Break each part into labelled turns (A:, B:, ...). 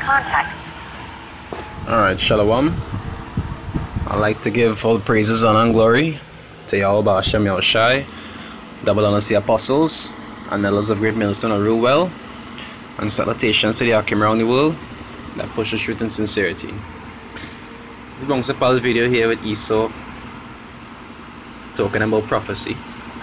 A: contact.
B: Alright, Shalom. I'd like to give all praises, honor, and glory to Yahweh Hashem Yahushai, double honors to the apostles and elders of great millstone who rule well, and salutations to the Hakim around the world that push the truth and sincerity. We're going to pause the video here with Esau talking about prophecy.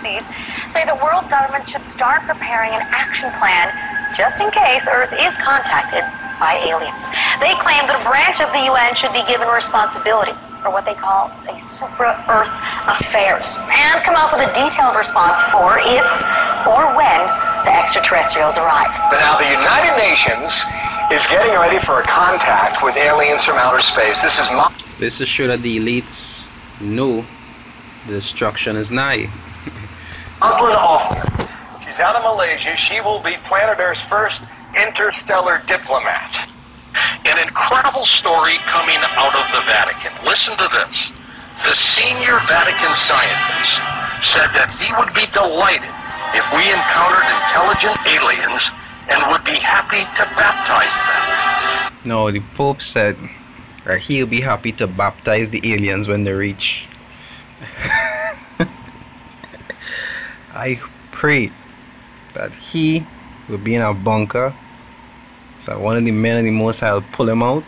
A: Say the world government should start preparing an action plan just in case Earth is contacted by aliens. They claim that a branch of the UN should be given responsibility for what they call a supra-Earth affairs and come up with a detailed response for if or when the extraterrestrials arrive.
C: But now the United Nations is getting ready for a contact with aliens from outer space. This is
B: so this is sure that the elites know the destruction is nigh.
C: Muslin Hoffman. She's out of Malaysia. She will be planet Earth's first interstellar diplomat.
D: An incredible story coming out of the Vatican. Listen to this. The senior Vatican scientist said that he would be delighted if we encountered intelligent aliens and would be happy to baptize them.
B: No, the Pope said that he'll be happy to baptize the aliens when they reach. I pray that he will be in a bunker, so one of the men of the Most High will pull him out,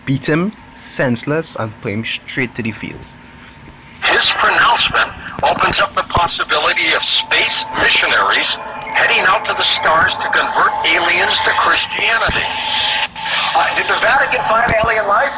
B: beat him senseless, and put him straight to the fields.
D: His pronouncement opens up the possibility of space missionaries heading out to the stars to convert aliens to Christianity.
C: Did the Vatican find alien life?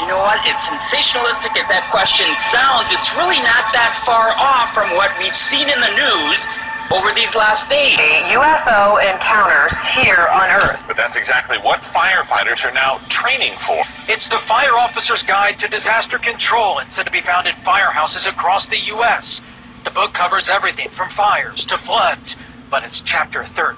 E: You know what? It's sensationalistic as that question sounds. It's really not that far off from what we've seen in the news over these last days.
A: UFO encounters here on Earth.
D: But that's exactly what firefighters are now training for.
F: It's the Fire Officer's Guide to Disaster Control. It's said to be found in firehouses across the U.S. The book covers everything from fires to floods, but it's chapter 13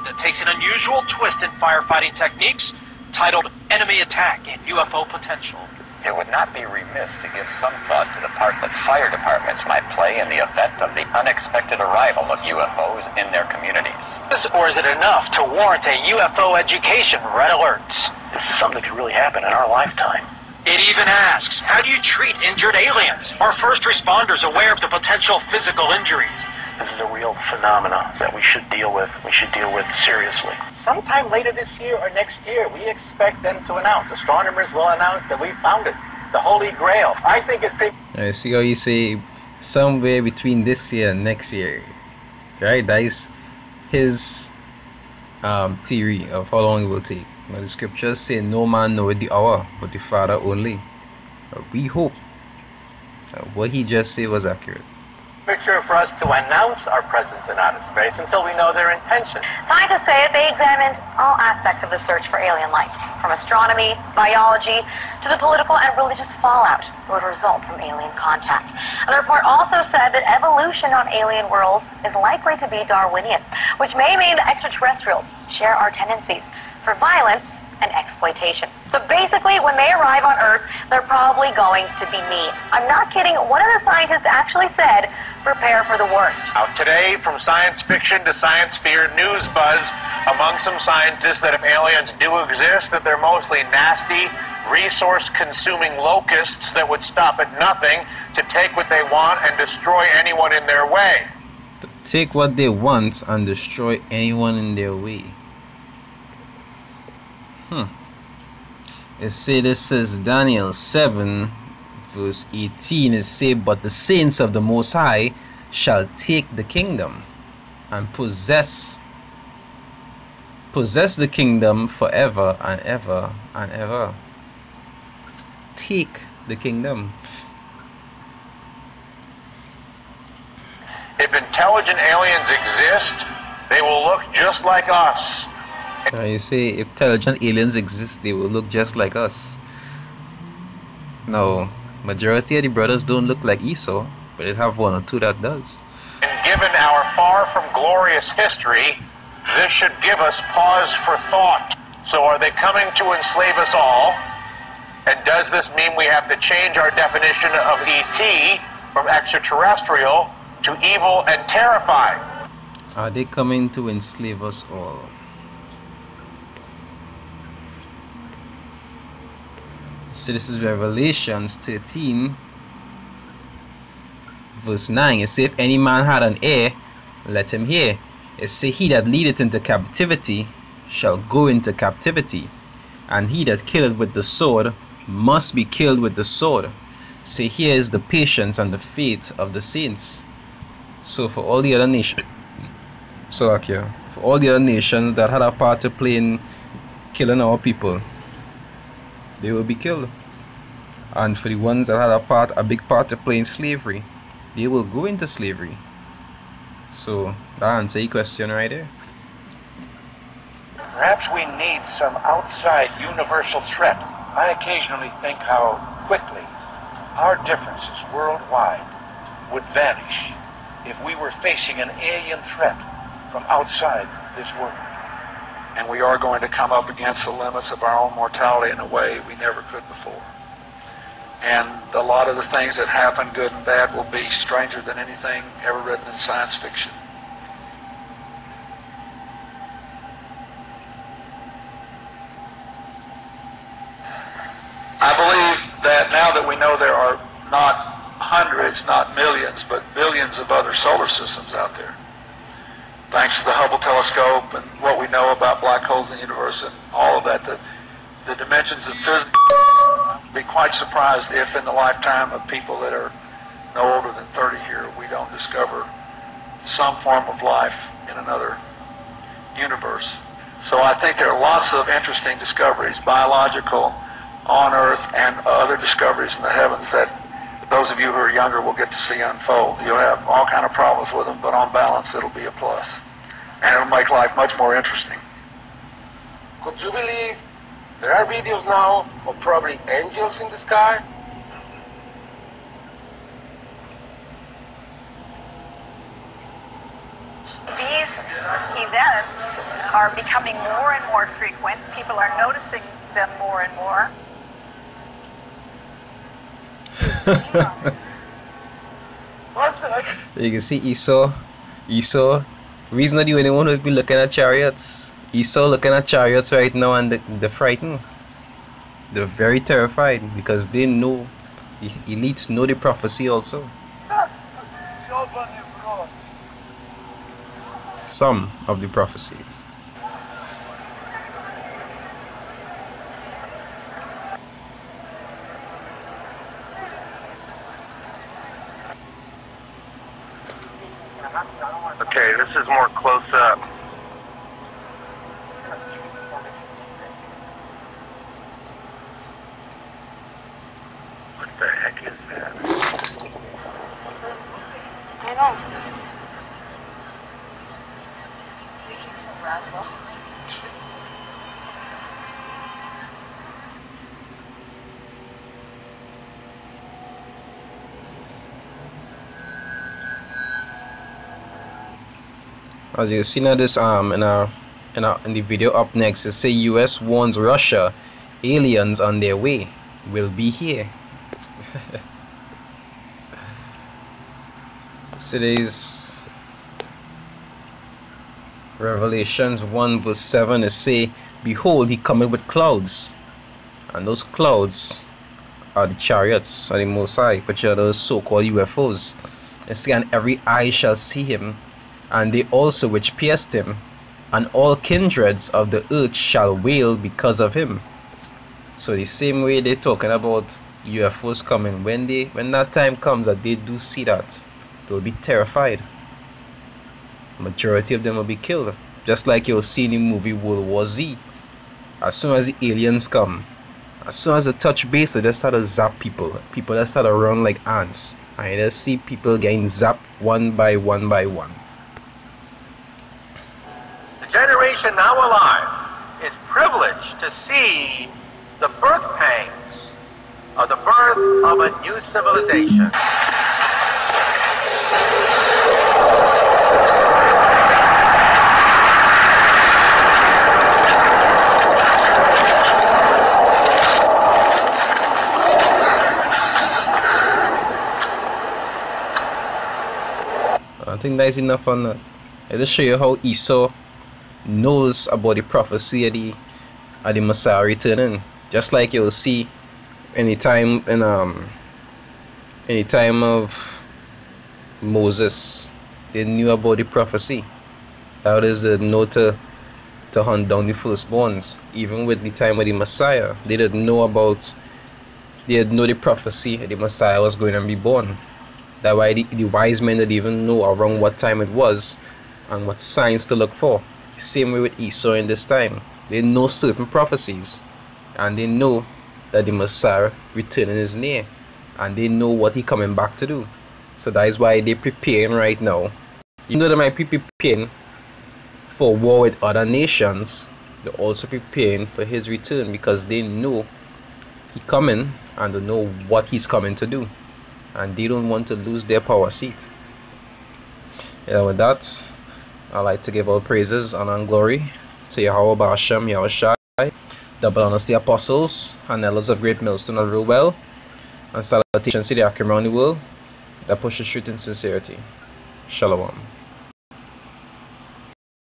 F: that takes an unusual twist in firefighting techniques titled Enemy Attack and UFO Potential.
G: It would not be remiss to give some thought to the part that fire departments might play in the event of the unexpected arrival of UFOs in their communities.
F: Or is it enough to warrant a UFO education red alert?
H: This is something that could really happen in our lifetime.
F: It even asks, how do you treat injured aliens? Are first responders aware of the potential physical injuries?
H: This is a real phenomena that we should deal with. We should deal with seriously.
I: Sometime later this year or next year, we expect them to announce. Astronomers will announce that we found it, the Holy Grail. I think it's pretty...
B: I see how you say somewhere between this year and next year, right? That is his theory of how long it will take. But the scriptures say no man knoweth the hour, but the Father only. But we hope that what he just said was accurate.
I: Picture for us to announce our presence in outer space until we know their intention.
A: Scientists say that they examined all aspects of the search for alien life, from astronomy, biology, to the political and religious fallout that would result from alien contact. And the report also said that evolution on alien worlds is likely to be Darwinian, which may mean that extraterrestrials share our tendencies for violence and exploitation. So basically, when they arrive on Earth, they're probably going to be mean. I'm not kidding. One of the scientists actually said, prepare for the worst.
C: Now today, from science fiction to science fear, news buzz among some scientists that if aliens do exist, that they're mostly nasty, resource-consuming locusts that would stop at nothing to take what they want and destroy anyone in their way.
B: To take what they want and destroy anyone in their way. It say this is Daniel 7 verse 18. It say, but the saints of the Most High shall take the kingdom and possess the kingdom forever and ever and ever. Take the kingdom.
C: If intelligent aliens exist, they will look just like us.
B: You say if intelligent aliens exist, they will look just like us. No, majority of the brothers don't look like Esau, but they have one or two that does.
C: And given our far from glorious history, this should give us pause for thought. So are they coming to enslave us all? And does this mean we have to change our definition of ET from extraterrestrial to evil and terrifying?
B: Are they coming to enslave us all? So this is Revelations 13 verse 9. It says, if any man had an ear, let him hear. It says, he that leadeth into captivity shall go into captivity, and he that killeth with the sword must be killed with the sword. Say, here is the patience and the faith of the saints. So for all the other nations, for all the other nations that had a part to play in killing our people, they will be killed. And for the ones that had a big part to play in slavery, they will go into slavery. So that answers your question right there.
J: Perhaps we need some outside universal threat. I occasionally think how quickly our differences worldwide would vanish if we were facing an alien threat from outside this world.
K: And we are going to come up against the limits of our own mortality in a way we never could before. And a lot of the things that happen, good and bad, will be stranger than anything ever written in science fiction. I believe that now that we know there are not hundreds, not millions, but billions of other solar systems out there, thanks to the Hubble telescope and what we know about black holes in the universe and all of that, the dimensions of physics, I'd be quite surprised if in the lifetime of people that are no older than 30 here, we don't discover some form of life in another universe. So I think there are lots of interesting discoveries, biological, on Earth, and other discoveries in the heavens that those of you who are younger will get to see unfold. You'll have all kind of problems with them, but on balance it'll be a plus. And it'll make life much more interesting.
J: Could you believe there are videos now of probably angels in the sky?
A: These events are becoming more and more frequent. People are noticing them more and more.
B: You can see Esau. Reason that you anyone would be looking at chariots. Esau looking at chariots right now, and they're frightened. They're very terrified because they know, elites know the prophecy also. Some of the prophecies.
H: Okay, this is more close up. What the heck is that?
A: I know. We came from Roswell.
B: As you see now, this in the video up next, it say US warns Russia aliens on their way will be here. So today's Revelations 1 verse 7 is say, behold, he cometh with clouds, and those clouds are the chariots of the Most High, which are those so-called UFOs. It say, and every eye shall see him, and they also which pierced him, and all kindreds of the earth shall wail because of him. So the same way they're talking about UFOs coming, when that time comes that they do see that, they'll be terrified. Majority of them will be killed, just like you'll see in the movie World War Z. As soon as the aliens come, as soon as they touch base, they just start to zap people that start to run like ants, and you just see people getting zapped one by one by one.
I: The generation now alive is privileged to see the birth pangs of the birth of a new civilization.
B: I think that's enough on that. I'll just show you how Esau knows about the prophecy of the Messiah returning. Just like you'll see any time of Moses, they knew about the prophecy. That is the know to hunt down the firstborns. Even with the time of the Messiah, they didn't know the prophecy that the Messiah was going to be born. That's why the wise men didn't even know around what time it was and what signs to look for. Same way with Esau in this time. They know certain prophecies, and they know that the Messiah returning is near, and they know what he coming back to do. So that is why they're preparing right now. Even though they might be preparing for war with other nations, they're also preparing for his return, because they know he coming and they know what he's coming to do, and they don't want to lose their power seat. With that, I'd like to give all praises, honor and glory to Yahweh Ba'ashem, Yahweh Shai, double honors to the apostles and elders of Great Millstone of Ruel, and salutations to the Akim around the world that pushes truth in sincerity. Shalom.